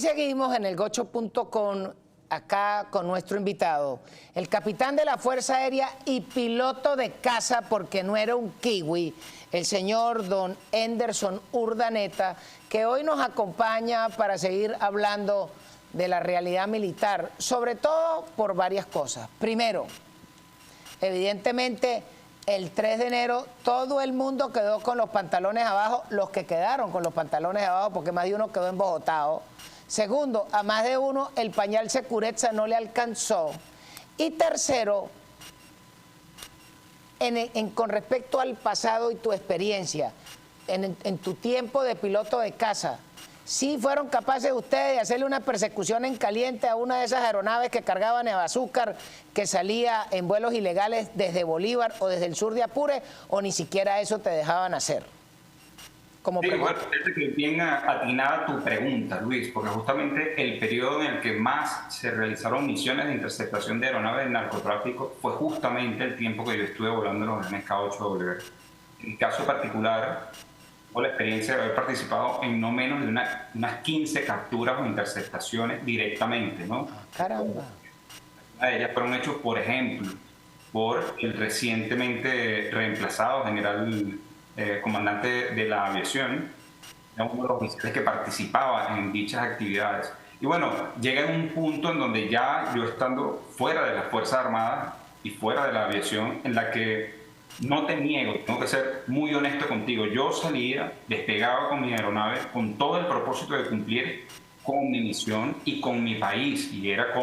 seguimos en el gocho.com, acá con nuestro invitado, el capitán de la Fuerza Aérea y piloto de caza, porque no era un kiwi, el señor don Henderson Urdaneta, que hoy nos acompaña para seguir hablando de la realidad militar, sobre todo por varias cosas. Primero, evidentemente, el 3 de enero todo el mundo quedó con los pantalones abajo, los que quedaron con los pantalones abajo, porque más de uno quedó embogotado. Segundo, a más de uno el pañal Securezza no le alcanzó. Y tercero, con respecto al pasado y tu experiencia, en tu tiempo de piloto de caza, ¿sí fueron capaces ustedes de hacerle una persecución en caliente a una de esas aeronaves que cargaban azúcar que salía en vuelos ilegales desde Bolívar o desde el sur de Apure, o ni siquiera eso te dejaban hacer? Como sí, bueno, es que bien atinada tu pregunta, Luis, porque justamente el periodo en el que más se realizaron misiones de interceptación de aeronaves de narcotráfico fue justamente el tiempo que yo estuve volando en los MK-8W. En mi caso particular, tuve la experiencia de haber participado en no menos de unas 15 capturas o interceptaciones directamente, ¿no? Caramba. Una de ellas fueron hechas, por ejemplo, por el recientemente reemplazado general comandante de la aviación, era uno de los oficiales que participaba en dichas actividades. Y bueno, llega en un punto en donde ya yo estando fuera de las Fuerzas Armadas y fuera de la aviación, en la que no te niego, tengo que ser muy honesto contigo, yo salía, despegaba con mi aeronave con todo el propósito de cumplir con mi misión y con mi país, y era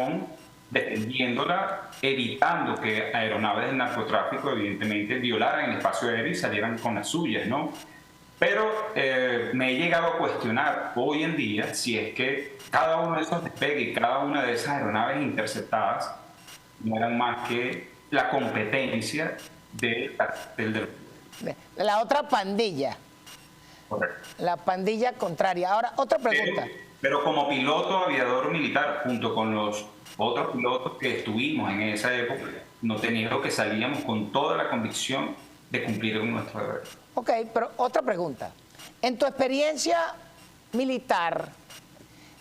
defendiéndola, evitando que aeronaves de narcotráfico evidentemente violaran el espacio aéreo y salieran con las suyas, ¿no? Pero me he llegado a cuestionar hoy en día si es que cada uno de esos despegues y cada una de esas aeronaves interceptadas no eran más que la competencia de la otra pandilla. Correcto. La pandilla contraria. Ahora, otra pregunta. Pero como piloto aviador militar, junto con los otros pilotos que estuvimos en esa época, no teníamos que salíamos con toda la convicción de cumplir con nuestro deber. Ok, pero otra pregunta. En tu experiencia militar,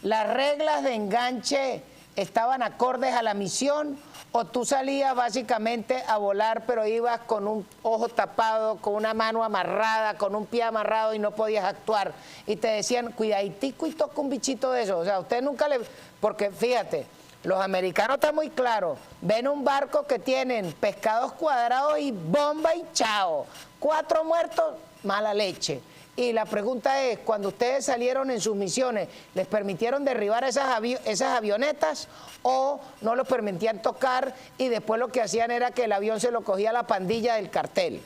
¿las reglas de enganche estaban acordes a la misión, o tú salías básicamente a volar pero ibas con un ojo tapado, con una mano amarrada, con un pie amarrado y no podías actuar? Y te decían, cuidaditico y toca un bichito de eso. O sea, usted nunca le... Porque fíjate, los americanos están muy claros. Ven un barco que tienen pescados cuadrados y bomba y chao. 4 muertos, mala leche. Y la pregunta es, cuando ustedes salieron en sus misiones, ¿les permitieron derribar esas avionetas o no los permitían tocar y después lo que hacían era que el avión se lo cogía la pandilla del cartel?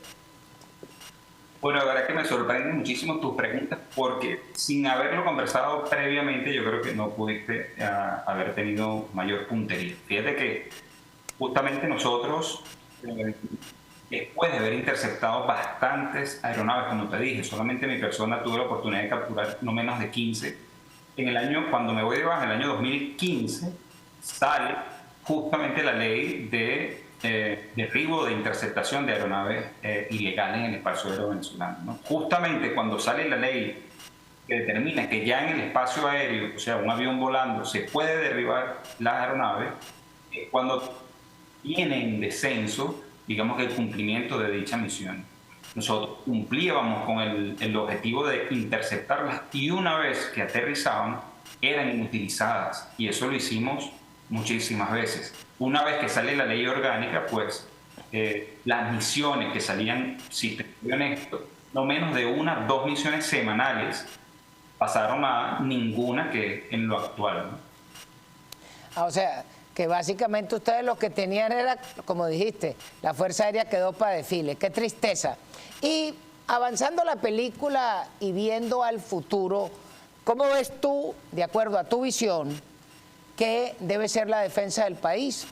Bueno, la verdad que me sorprenden muchísimo tus preguntas, porque sin haberlo conversado previamente yo creo que no pudiste haber tenido mayor puntería. Fíjate que justamente nosotros, después de haber interceptado bastantes aeronaves, como te dije, solamente mi persona tuve la oportunidad de capturar no menos de 15. En el año, cuando me voy de baja, en el año 2015, sale justamente la ley de derribo de interceptación de aeronaves ilegales en el espacio aéreo venezolano, ¿no? Justamente cuando sale la ley que determina que ya en el espacio aéreo, o sea, un avión volando, se puede derribar las aeronaves, cuando viene en descenso, digamos que el cumplimiento de dicha misión. Nosotros cumplíamos con el objetivo de interceptarlas, y una vez que aterrizaban eran inutilizadas, y eso lo hicimos muchísimas veces. Una vez que sale la ley orgánica, pues las misiones que salían, si te soy honesto, no menos de 1 o 2 misiones semanales, pasaron a ninguna que en lo actual, ¿no? O sea, que básicamente ustedes lo que tenían era, como dijiste, la Fuerza Aérea quedó para desfile. Qué tristeza. Y avanzando la película y viendo al futuro, ¿cómo ves tú, de acuerdo a tu visión, que debe ser la defensa del país?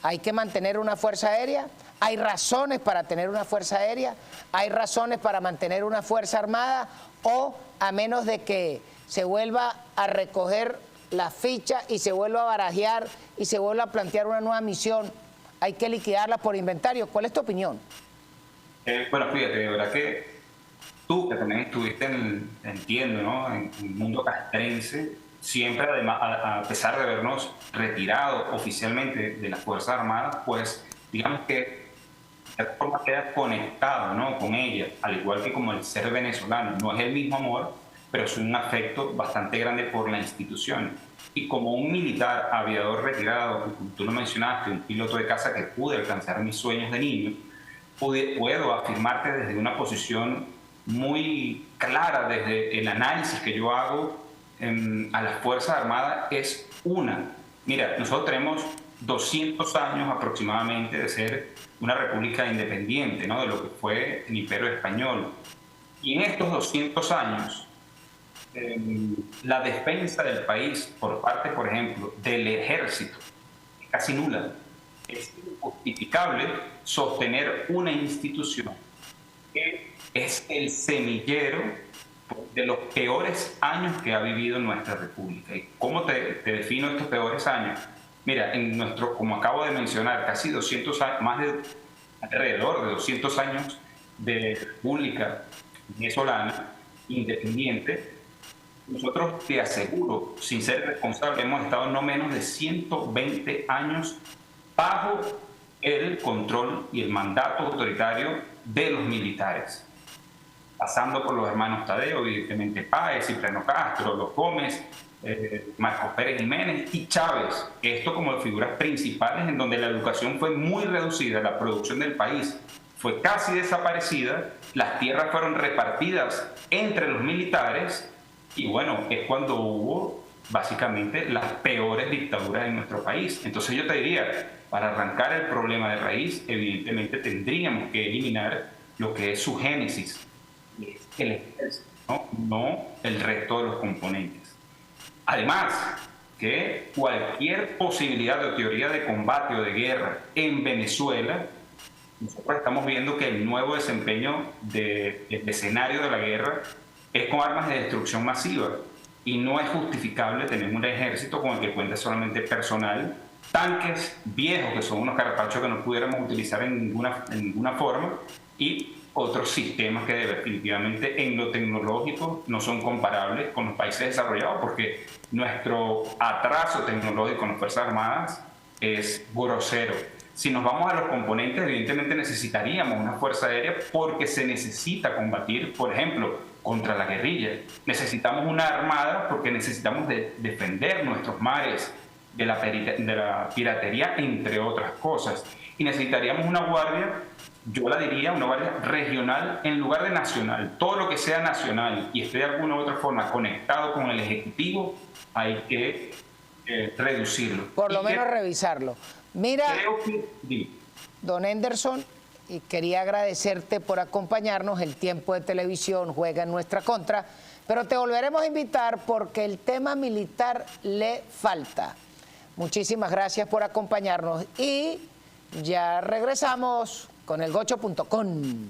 ¿Hay que mantener una Fuerza Aérea? ¿Hay razones para tener una Fuerza Aérea? ¿Hay razones para mantener una Fuerza Armada? ¿O a menos de que se vuelva a recoger la ficha y se vuelva a barajear y se vuelva a plantear una nueva misión, hay que liquidarla por inventario? ¿Cuál es tu opinión? Bueno, fíjate, de verdad que tú, que también estuviste entiendo, ¿no?, en el mundo castrense, siempre, además, a pesar de habernos retirado oficialmente de las Fuerzas Armadas, pues digamos que de alguna forma queda conectado, ¿no?, con ella, al igual que como el ser venezolano. No es el mismo amor, pero es un afecto bastante grande por la institución. Y como un militar aviador retirado, como tú lo mencionaste, un piloto de caza que pude alcanzar mis sueños de niño, puedo afirmarte desde una posición muy clara, desde el análisis que yo hago a las Fuerzas Armadas, es una. Mira, nosotros tenemos 200 años aproximadamente de ser una república independiente, ¿no?, de lo que fue el Imperio Español. Y en estos 200 años, la defensa del país por parte, por ejemplo, del ejército es casi nula. Es injustificable sostener una institución que es el semillero de los peores años que ha vivido nuestra república. ¿Y cómo te defino estos peores años? Mira, en nuestro, como acabo de mencionar, casi 200 años, alrededor de 200 años de república venezolana independiente, nosotros, te aseguro, sin ser responsable, hemos estado no menos de 120 años bajo el control y el mandato autoritario de los militares, pasando por los hermanos Tadeo, evidentemente Páez, Cipriano Castro, los Gómez, Marcos Pérez Jiménez y Chávez. Esto como figuras principales en donde la educación fue muy reducida, la producción del país fue casi desaparecida, las tierras fueron repartidas entre los militares y bueno, es cuando hubo básicamente las peores dictaduras en nuestro país. Entonces yo te diría, para arrancar el problema de raíz, evidentemente tendríamos que eliminar lo que es su génesis, el ejército, no el resto de los componentes. Además, que cualquier posibilidad de teoría de combate o de guerra en Venezuela, nosotros estamos viendo que el nuevo desempeño del escenario de la guerra es con armas de destrucción masiva y no es justificable tener un ejército con el que cuenta solamente personal, tanques viejos que son unos carpachos que no pudiéramos utilizar en ninguna forma y otros sistemas que definitivamente en lo tecnológico no son comparables con los países desarrollados porque nuestro atraso tecnológico en las Fuerzas Armadas es grosero. Si nos vamos a los componentes, evidentemente necesitaríamos una fuerza aérea porque se necesita combatir, por ejemplo, contra la guerrilla. Necesitamos una armada porque necesitamos defender nuestros mares de la piratería, entre otras cosas. Y necesitaríamos una guardia, yo la diría, una guardia regional en lugar de nacional. Todo lo que sea nacional y esté de alguna u otra forma conectado con el Ejecutivo, hay que reducirlo. Por lo menos revisarlo. Mira, creo que, don Henderson, y quería agradecerte por acompañarnos. El tiempo de televisión juega en nuestra contra, pero te volveremos a invitar porque el tema militar le falta. Muchísimas gracias por acompañarnos y ya regresamos con elgocho.com.